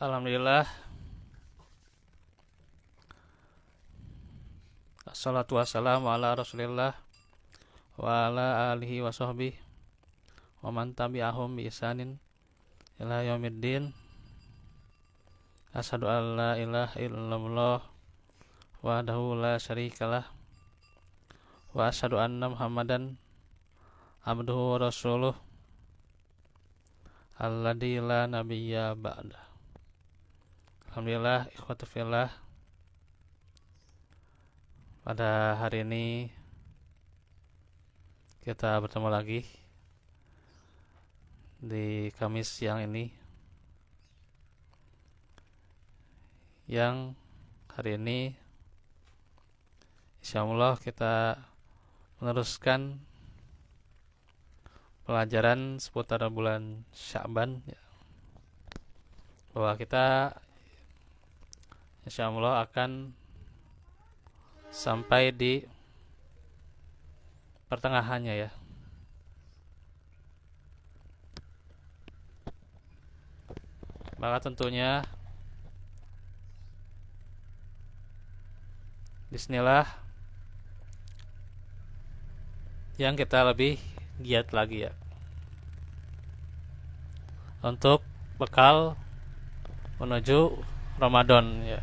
Alhamdulillah. Assalatu wassalamu ala rasulillah wa ala alihi wa sahbihi wa man tabi'ahum bi ihsanin ila yaumiddin. Asyhadu an la ilaha illallah wahdahu la syarikalah wa asyhadu anna Muhammadan abduhu wa rasuluh alladzi la nabiyya ba'da. Alhamdulillah, ikhwatu fillah. Pada hari ini kita bertemu lagi di Kamis siang ini, yang hari ini insyaallah kita meneruskan pelajaran seputar bulan Sya'ban, bahwa kita insyaallah akan sampai di pertengahannya ya. Maka tentunya disinilah yang kita lebih giat lagi ya, untuk bekal menuju Ramadan ya.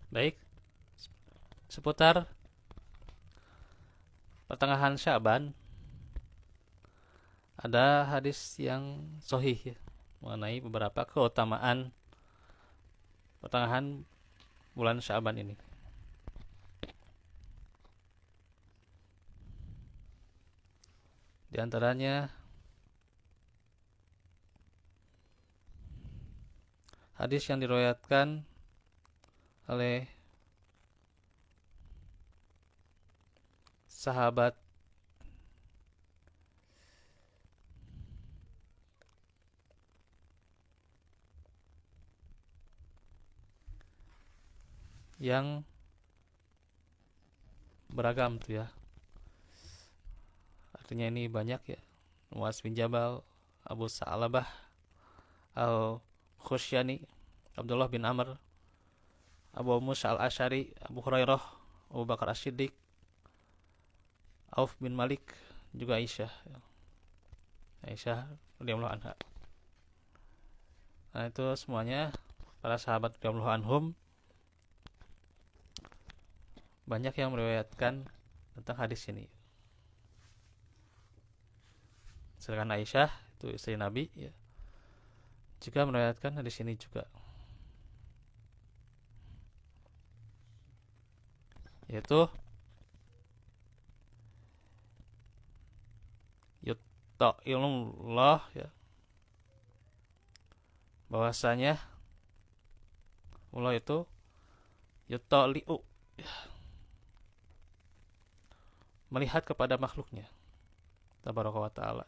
Baik, seputar pertengahan Sya'ban ada hadis yang sahih ya, mengenai beberapa keutamaan pertengahan bulan Sya'ban ini. Di antaranya hadis yang diriwayatkan oleh sahabat yang beragam tuh ya. Artinya ini banyak ya. Muaz bin Jabal, Abu Sa'labah Al-Khusyani, Abdullah bin Amr, Abu Musa Al-Asy'ari, Abu Hurairah, Abu Bakar As-Siddiq, Auf bin Malik, juga Aisyah radhiyallahu anha. Nah, itu semuanya para sahabat radhiyallahu anhum banyak yang meriwayatkan tentang hadis ini. Sedangkan Aisyah, itu istri Nabi ya, juga meriwayatkan hadis ini juga, yaitu yutta'ilullah ya, bahwasanya Allah itu yutta'li'u ya, melihat kepada makhluknya tabaraka wa ta'ala,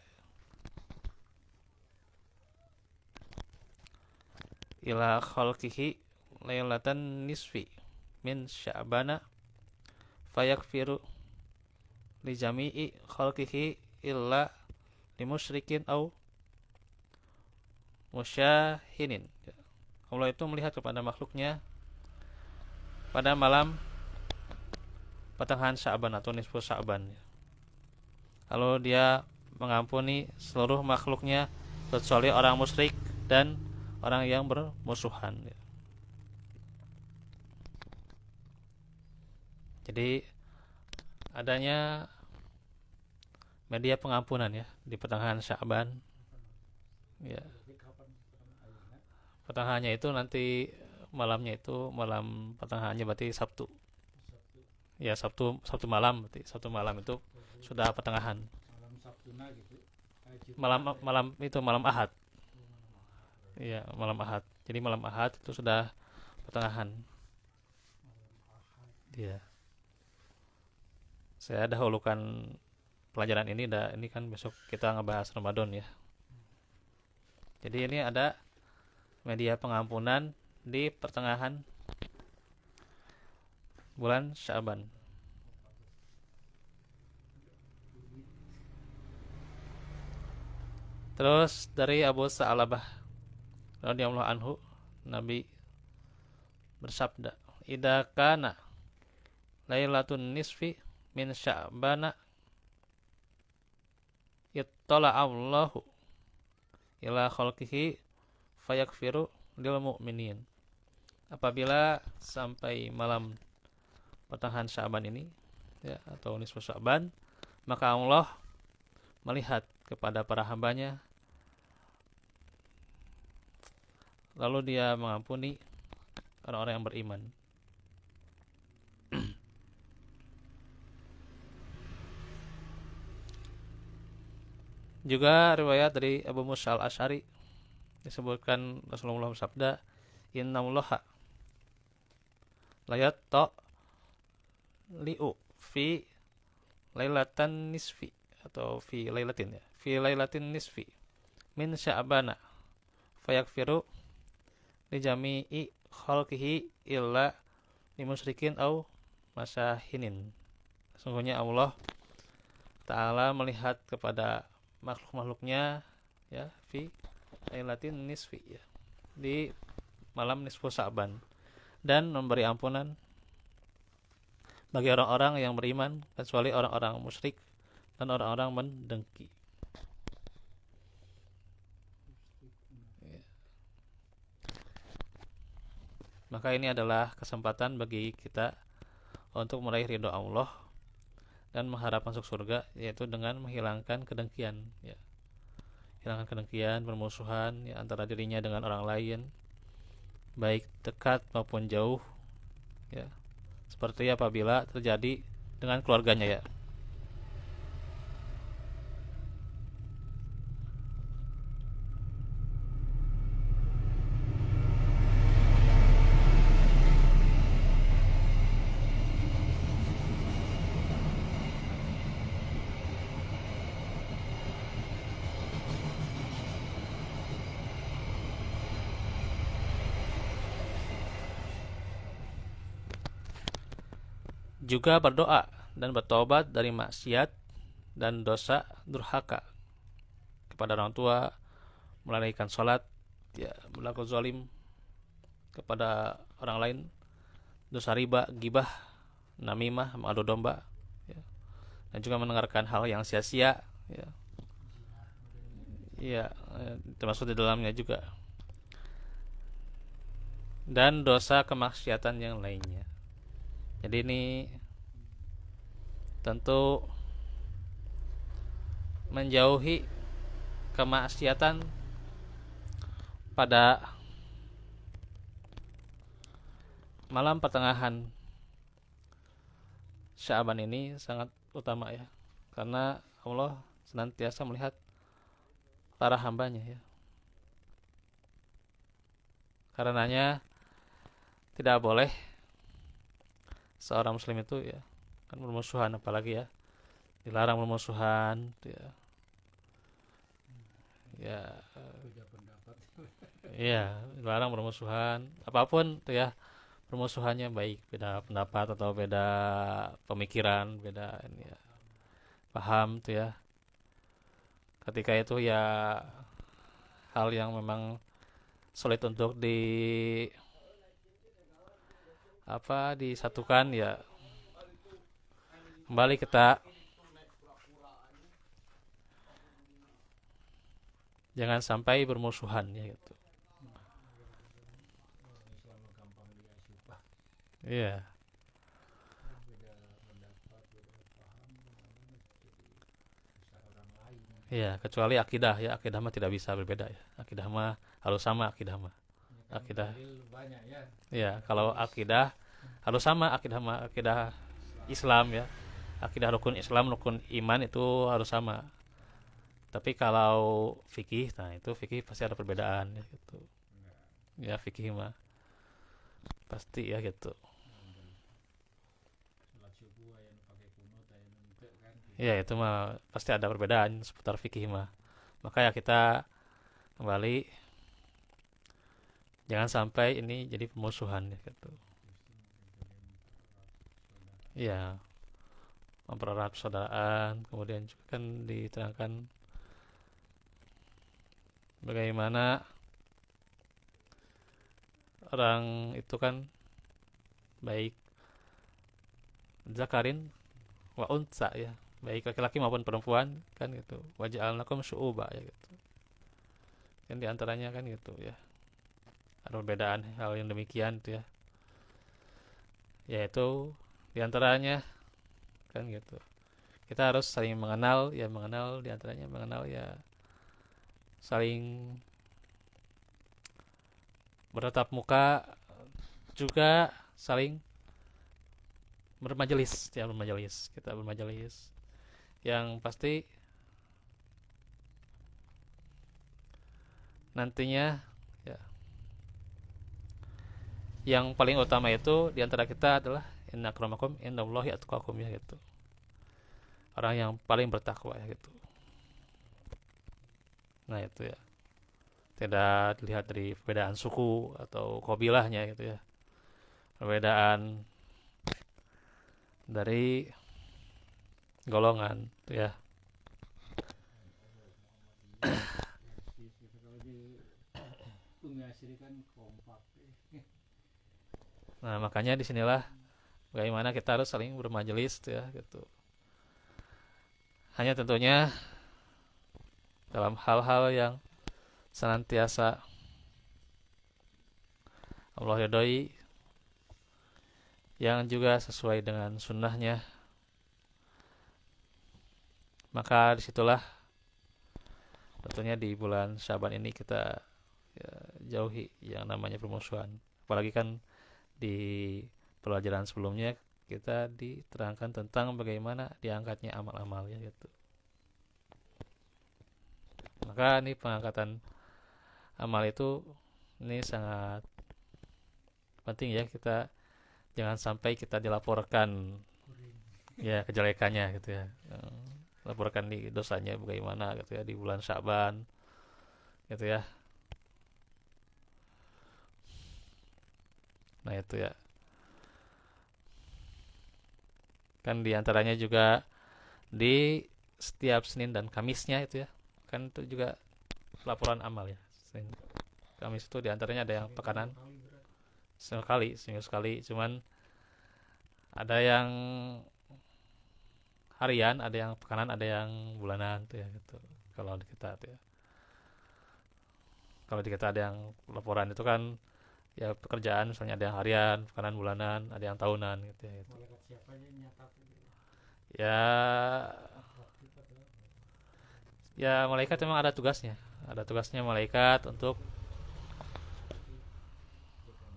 ila khalqihi lailatan nisfi min sya'bana fayakfiru li jami'i khalqihi illa limusyrikin au musyahinin. Allah itu melihat kepada makhluknya pada malam pertengahan Sya'ban atau nisfu Sya'ban. Lalu dia mengampuni seluruh makhluknya kecuali orang musyrik dan orang yang bermusuhan. Jadi adanya media pengampunan ya di pertengahan Sya'ban Ya, pertengahannya itu nanti malamnya itu malam pertengahannya berarti Sabtu. Ya, Sabtu malam berarti Sabtu malam itu sudah pertengahan. Malam malam itu malam Ahad. Iya, malam Ahad. Jadi malam Ahad itu sudah pertengahan. Iya. Saya dahulukan pelajaran ini ini kan besok kita ngebahas Ramadan ya. Jadi ini ada media pengampunan di pertengahan bulan Sya'ban. Terus dari Abu Sa'labah radhiyallahu anhu, Nabi bersabda, "Idza kana lailatun nisfi min Sya'bana ittala Allahu ila khalqihi fayakfiru lil mu'minin." Apabila sampai malam pertengahan Sya'ban ini ya, atau nisfu Sya'ban, maka Allah melihat kepada para hambanya, lalu dia mengampuni orang-orang yang beriman. Juga riwayat dari Abu Musa al-Asy'ari disebutkan Rasulullah bersabda, "Innallaha la li'u fi lailatan nisfi," atau fi lailatin ya, fi lailatin nisfi min Sya'bana fayakfiru li jami'i khalqihi illa limusyrikin au masahinin. Sungguhnya Allah Ta'ala melihat kepada makhluk-makhluknya ya, fi lailatin nisfi ya, di malam nisfu Sya'ban, dan memberi ampunan bagi orang-orang yang beriman kecuali orang-orang musyrik dan orang-orang mendengki. Maka ini adalah kesempatan bagi kita untuk meraih ridho Allah dan mengharap masuk surga, yaitu dengan menghilangkan kedengkian ya. Hilangkan kedengkian, permusuhan ya, antara dirinya dengan orang lain, baik dekat maupun jauh ya. Seperti apabila terjadi dengan keluarganya ya. Juga berdoa dan bertobat dari maksiat dan dosa durhaka kepada orang tua, melalaikan sholat ya, berlaku zalim kepada orang lain, dosa riba, gibah, namimah, mengadu domba ya, dan juga mendengarkan hal yang sia-sia ya. Ya, termasuk di dalamnya juga, dan dosa kemaksiatan yang lainnya. Jadi ini tentu menjauhi kemaksiatan pada malam pertengahan Sya'ban ini sangat utama ya, karena Allah senantiasa melihat para hambanya ya. Karenanya tidak boleh seorang muslim itu ya kan bermusuhan, apalagi ya dilarang bermusuhan ya. Ya, iya, dilarang bermusuhan apapun tuh ya, permusuhannya baik beda pendapat atau beda pemikiran, beda ini ya, paham tuh ya. Ketika itu ya hal yang memang sulit untuk disatukan ya, kembali kita jangan sampai bermusuhan ya gitu. Iya. Ya, kecuali akidah ya, akidah mah tidak bisa berbeda ya. Akidah mah harus sama akidah mah. Ini kan Akidah. dalil banyak ya, Ya, kalau hadis akidah harus sama akidah mah, akidah Islam. Islam ya. Akidah rukun Islam, rukun iman itu harus sama. Tapi kalau fikih, nah itu fikih pasti ada perbedaan ya gitu. Enggak, Ya fikih mah pasti ya gitu. yang sholat subuh yang pakai kunut yang ente kan Ya gitu. itu mah pasti ada perbedaan seputar fikih mah. Maka ya kita kembali, jangan sampai ini jadi pemusuhan ya gitu. Justru mungkin jadi mempererat saudara. Iya, mempererat persaudaraan. Kemudian juga kan diterangkan bagaimana orang itu kan baik zakarin wa unsa ya, baik laki-laki maupun perempuan kan gitu. Waja'alnakum syu'uba ya gitu. Kan diantaranya kan gitu ya. Ada perbedaan hal yang demikian tuh ya. Yaitu diantaranya kan gitu. Kita harus saling mengenal ya, mengenal diantaranya mengenal ya, saling bertatap muka, juga saling bermajelis ya, bermajelis, kita bermajelis yang pasti nantinya ya, yang paling utama itu diantara kita adalah inna akramakum indallahi atqakum ya gitu, orang yang paling bertakwa ya gitu. Nah itu ya, tidak dilihat dari perbedaan suku atau kabilahnya gitu ya, perbedaan dari golongan tuh ya. Muhammadiyah eksis gitu. Kalau di Bumi Asri kan kompak. Nah makanya disinilah bagaimana kita harus saling bermajelis tuh ya gitu. Hanya tentunya dalam hal-hal yang senantiasa Allah ridhoi, yang juga sesuai dengan sunnahnya, maka disitulah tentunya di bulan Syaban ini kita ya, jauhi yang namanya permusuhan. Apalagi kan di pelajaran sebelumnya kita diterangkan tentang bagaimana diangkatnya amal-amal ya gitu. Maka ini pengangkatan amal itu ini sangat penting ya, kita jangan sampai kita dilaporkan Kuring. ya kejelekannya gitu ya. Laporkan di dosanya bagaimana gitu ya di bulan Syaban gitu ya. Nah itu ya. Kan diantaranya juga di setiap Senin dan Kamisnya itu ya. Kan itu juga laporan amal ya. Senin, Kamis itu diantaranya ada yang Seminggu dua pekanan kali berarti. sekali, seminggu sekali. Cuman ada yang harian, ada yang pekanan, ada yang bulanan tuh ya gitu. Kalau di kita tuh ya. Kalau di kita ada yang laporan itu kan ya pekerjaan, misalnya ada yang harian, pekanan, bulanan, ada yang tahunan gitu ya gitu. Malaikat siapa aja yang nyatat itu? Ya, Ratib atau apa? ya malaikat memang ada tugasnya. Ada tugasnya malaikat untuk Ratib bukan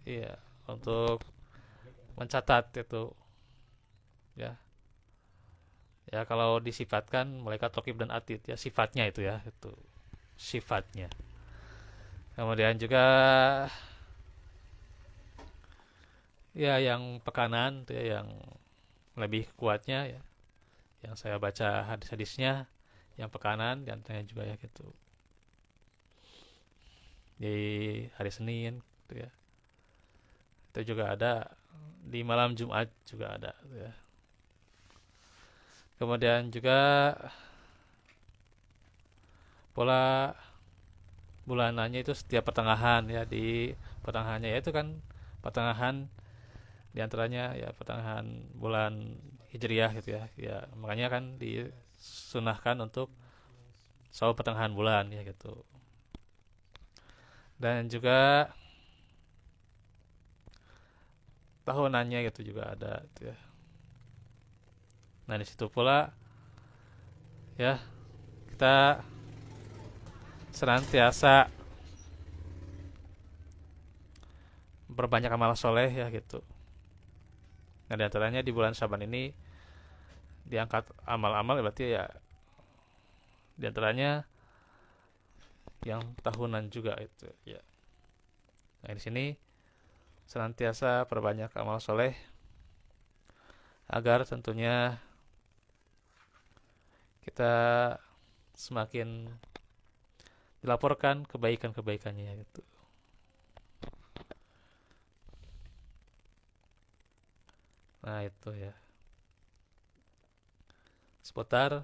iya, untuk mencatat itu ya. Ya kalau disifatkan malaikat Raqib dan Atid ya, sifatnya itu ya, itu sifatnya. Kemudian juga ya yang pekanan itu ya, yang lebih kuatnya ya, yang saya baca hadis-hadisnya, yang pekanan diantaranya juga ya gitu, di hari Senin gitu ya, itu juga ada, di malam Jumat juga ada gitu ya. Kemudian juga pola bulanannya itu setiap pertengahan ya, di pertengahannya ya itu kan pertengahan, diantaranya ya pertengahan bulan Hijriah gitu ya, ya makanya kan disunahkan untuk 15 selalu pertengahan bulan ya gitu. Dan juga tahunannya gitu juga ada gitu ya. Nah di situ pula ya kita senantiasa berbanyak amal soleh ya gitu. Nah diantaranya di bulan Syaban ini diangkat amal-amal, berarti ya diantaranya yang tahunan juga itu ya. Nah di sini senantiasa perbanyak amal soleh agar tentunya kita semakin dilaporkan kebaikan-kebaikannya gitu. Nah itu ya seputar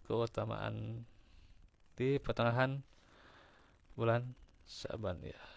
keutamaan di pertengahan bulan Syaban ya.